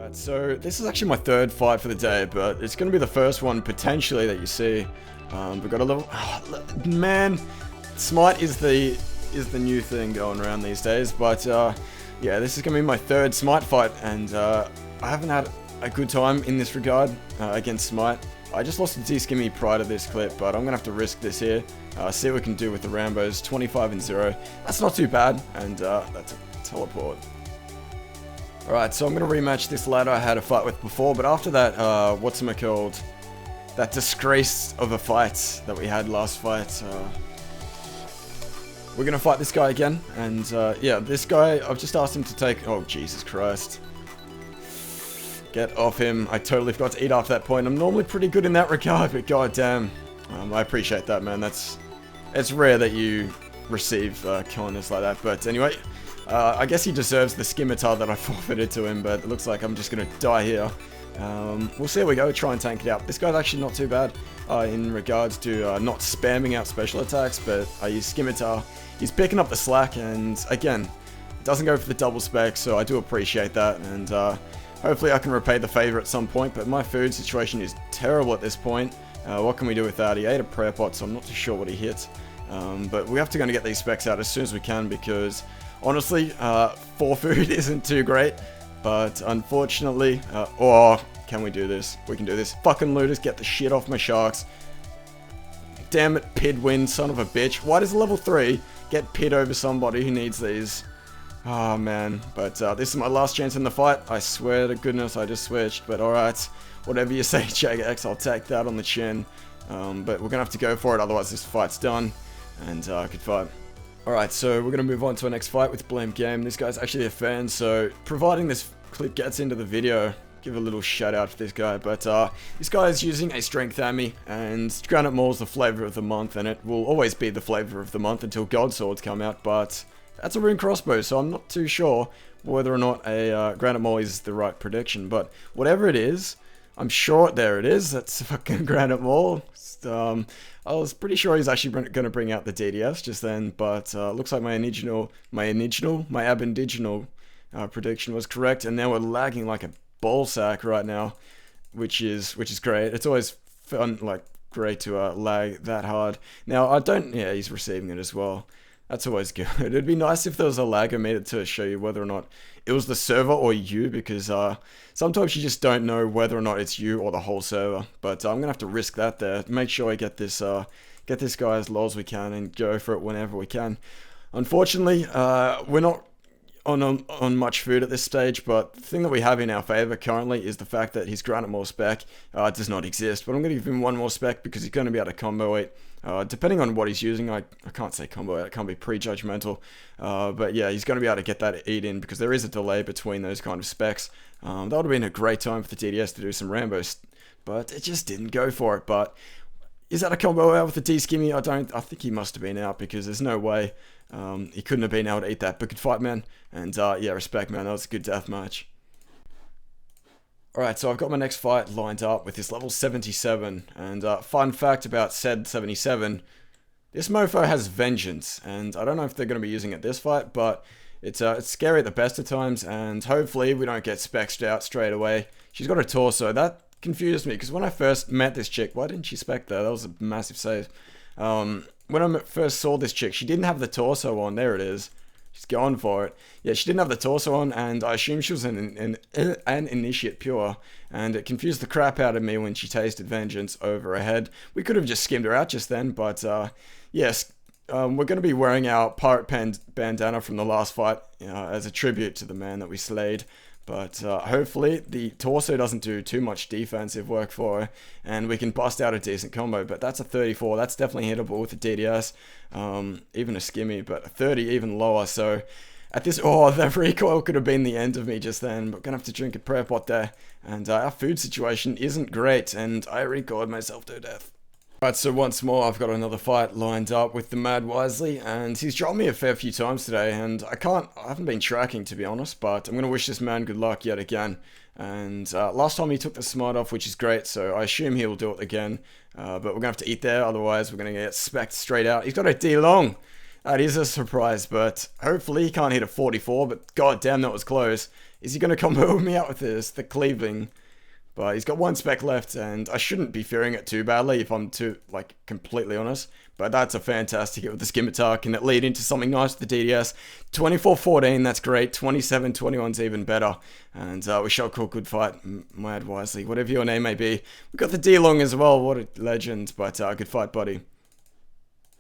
Alright, so this is actually my third fight for the day, but it's going to be the first one potentially that you see. We've got a level... man, smite is the new thing going around these days, but yeah, this is going to be my third smite fight, and I haven't had a good time in this regard against smite. I just lost to D-Skimmy prior to this clip, but I'm going to have to risk this here. See what we can do with the Rambos. 25-0. That's not too bad, and that's a teleport. Alright, so I'm going to rematch this ladder I had a fight with before, but after that, whatchamacalled, that disgrace of a fight that we had last fight, we're going to fight this guy again, and yeah, this guy, I've just asked him to take, oh Jesus Christ. Get off him. I totally forgot to eat after that point. I'm normally pretty good in that regard, but goddamn, I appreciate that, man. It's rare that you receive killness like that, but anyway. I guess he deserves the scimitar that I forfeited to him, but it looks like I'm just going to die here. We'll see how we go, try and tank it out. This guy's actually not too bad in regards to not spamming out special attacks, but I use scimitar. He's picking up the slack, and again, doesn't go for the double spec, so I do appreciate that, and hopefully I can repay the favor at some point, but my food situation is terrible at this point. What can we do with that? He ate a prayer pot, so I'm not too sure what he hit. But we have to get these specs out as soon as we can, because honestly, 4 food isn't too great, but unfortunately, oh, can we do this? We can do this. Fucking looters, get the shit off my sharks. Damn it, Pidwin, son of a bitch. Why does level 3 get Pid over somebody who needs these? Oh man, but this is my last chance in the fight. I swear to goodness I just switched, but alright. Whatever you say, JX, I'll take that on the chin. But we're gonna have to go for it, otherwise this fight's done. And good fight. Alright, so we're going to move on to our next fight with Blame Game. This guy's actually a fan, so providing this clip gets into the video, give a little shout out to this guy. But this guy is using a Strength Ammy, and Granite Maul is the flavor of the month, and it will always be the flavor of the month until God Swords come out. But that's a rune crossbow, so I'm not too sure whether or not a Granite Maul is the right prediction. But whatever it is, I'm sure there it is. That's fucking Granite Maul. I was pretty sure he's actually going to bring out the DDS just then, but looks like my aboriginal prediction was correct, and now we're lagging like a ball sack right now, which is great. It's always fun, like great to lag that hard. Now yeah, he's receiving it as well. That's always good. It'd be nice if there was a lag meter to show you whether or not it was the server or you, because sometimes you just don't know whether or not it's you or the whole server. But I'm gonna have to risk that there. Make sure I get this guy as low as we can and go for it whenever we can. Unfortunately, we're not on much food at this stage, but the thing that we have in our favor currently is the fact that his Granite Maul spec does not exist. But I'm going to give him one more spec because he's going to be able to combo it. Depending on what he's using, I can't say combo it, I can't be prejudgmental. But yeah, he's going to be able to get that eat in because there is a delay between those kind of specs. That would have been a great time for the DDS to do some Rambos, but it just didn't go for it. But is that a combo out with the D-Skimmy? I think he must have been out because there's no way he couldn't have been able to eat that. But good fight, man. And yeah, respect, man. That was a good death match. Alright, so I've got my next fight lined up with this level 77. And fun fact about said 77, this mofo has Vengeance. And I don't know if they're going to be using it this fight, but it's scary at the best of times. And hopefully we don't get spexed out straight away. She's got a torso. That confused me, because when I first met this chick, why didn't she spec there? That was a massive save. When I first saw this chick, she didn't have the torso on. There it is. She's going for it. Yeah, she didn't have the torso on, and I assumed she was an initiate pure, and it confused the crap out of me when she tasted Vengeance over her head. We could have just skimmed her out just then, but yes, we're going to be wearing our pirate bandana from the last fight as a tribute to the man that we slayed. But hopefully the torso doesn't do too much defensive work for her, and we can bust out a decent combo. But that's a 34. That's definitely hittable with the DDS, even a skimmy, but a 30 even lower. So at this, oh, the recoil could have been the end of me just then. But gonna have to drink a prayer pot there, and our food situation isn't great, and I recoiled myself to death. Right, so once more, I've got another fight lined up with the Mad Wisely, and he's dropped me a fair few times today, and I haven't been tracking, to be honest, but I'm going to wish this man good luck yet again. And last time he took the smite off, which is great, so I assume he will do it again, but we're going to have to eat there, otherwise we're going to get specced straight out. He's got a D-long! That is a surprise, but hopefully he can't hit a 44, but god damn, that was close. Is he going to combo me out with this? The cleaving. But he's got one spec left, and I shouldn't be fearing it too badly if I'm completely honest. But that's a fantastic hit with the scimitar. Can it lead into something nice with the DDS? 24-14, that's great. 27-21's even better. And we shall call good fight, Mad Wisely, whatever your name may be. We've got the D-Long as well, what a legend. But good fight, buddy.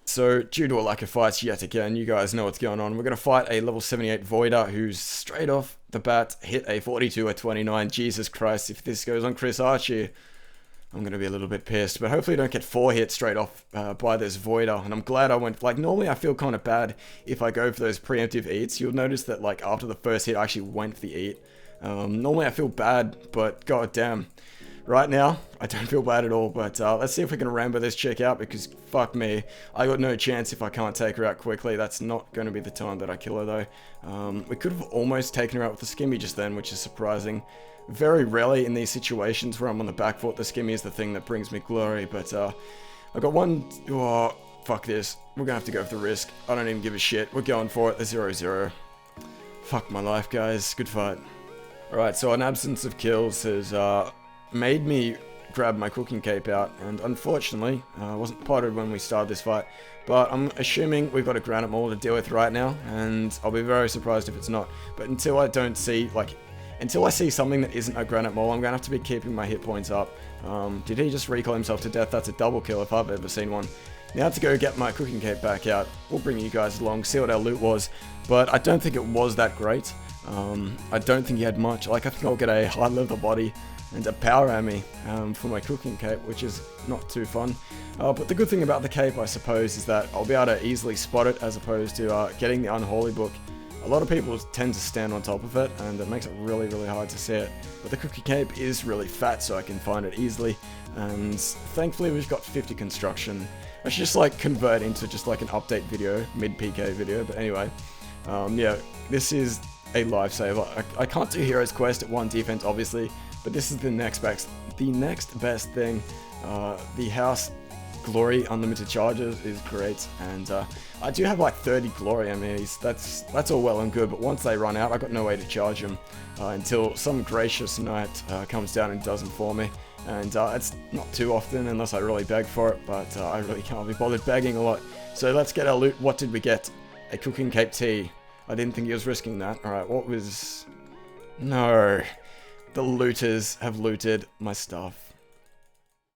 So, due to a lack of fights yet again, you guys know what's going on. We're going to fight a level 78 Voider who's straight off the bat hit a 42 at 29. Jesus Christ, if this goes on Chris Archie, I'm going to be a little bit pissed. But hopefully I don't get 4 hits straight off by this Voider. And I'm glad I went, normally I feel kind of bad if I go for those preemptive eats. You'll notice that, after the first hit, I actually went for the eat. Normally I feel bad, but goddamn. Right now, I don't feel bad at all, but let's see if we can Rambo this chick out, because fuck me, I got no chance if I can't take her out quickly. That's not going to be the time that I kill her, though. We could have almost taken her out with the skimmy just then, which is surprising. Very rarely in these situations where I'm on the back foot, the skimmy is the thing that brings me glory, but I got one... Oh, fuck this. We're going to have to go for the risk. I don't even give a shit. We're going for it. The 0-0. Fuck my life, guys. Good fight. Alright, so an absence of kills has... made me grab my cooking cape out, and unfortunately, I wasn't potted when we started this fight, but I'm assuming we've got a granite maul to deal with right now, and I'll be very surprised if it's not. But until I don't see, until I see something that isn't a granite maul, I'm going to have to be keeping my hit points up. Did he just recoil himself to death? That's a double kill if I've ever seen one. Now to go get my cooking cape back out, we'll bring you guys along, see what our loot was, but I don't think it was that great. I don't think he had much. I think I'll get a high leather body and a power ammy for my cooking cape, which is not too fun. But the good thing about the cape, I suppose, is that I'll be able to easily spot it as opposed to getting the Unholy Book. A lot of people tend to stand on top of it, and it makes it really, really hard to see it. But the cookie cape is really fat, so I can find it easily. And thankfully, we've got 50 construction. I should just convert into just an update video, mid-PK video. But anyway, yeah, this is a lifesaver. I can't do Hero's Quest at 1 defense, obviously. But this is the next best thing. The house glory unlimited charges is great, and I do have 30 glory enemies. That's all well and good, but once they run out, I got no way to charge them until some gracious knight comes down and does them for me. And it's not too often unless I really beg for it, but I really can't be bothered begging a lot. So let's get our loot. What did we get? A cooking cape tea. I didn't think he was risking that. All right, what was? No. The looters have looted my stuff.